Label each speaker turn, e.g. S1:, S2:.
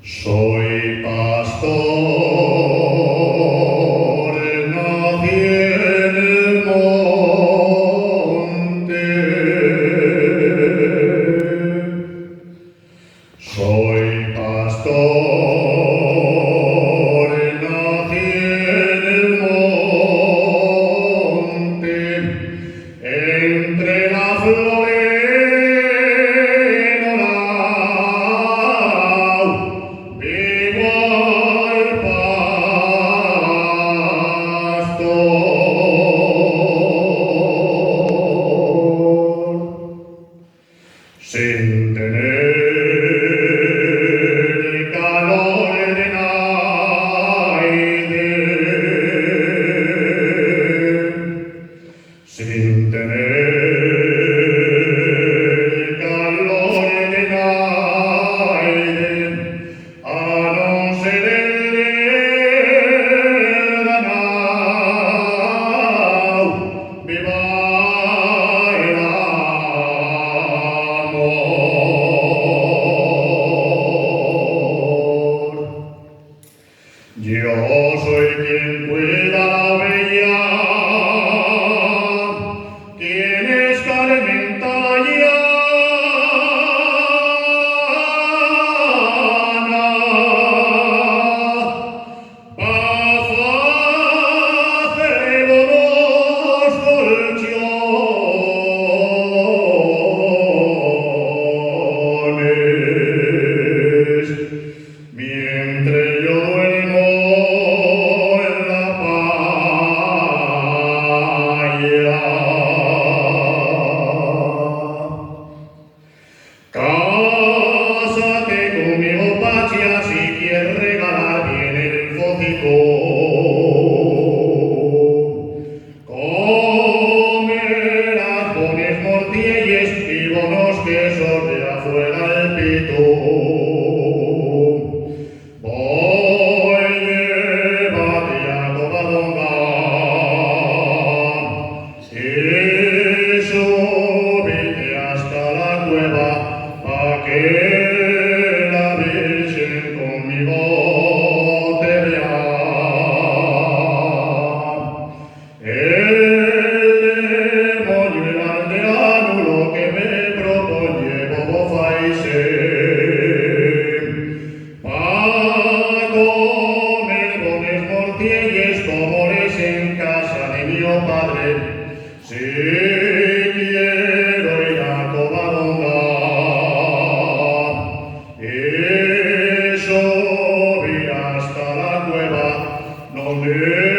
S1: Soy pastor, nací en el monte. Soy pastor, nací en el monte, entre la florera. Vivo al pastor, sin tener el calor de nadie, sin tener el calor de nadie, a no ser el ganado, viva el amor. Yo soy quien cuida la oveja, quien escarmienta la llana, hacer los colchones, mientras yo duermo en la paya. Cásate conmigo, Pacha, si quieres regalar bien el focico. Comerás bones, mortillas y bonos quesos de afuera del pito. Voy, llévate a Covadonga y súbete hasta la cueva pa' que la Virgen conmigo te vea. El demonio y el aldeano lo que me propone bobo faise, pa' comer bones mortillas como eres en casa de mi padre. Si quiero ir a Covadonga y subir hasta la cueva donde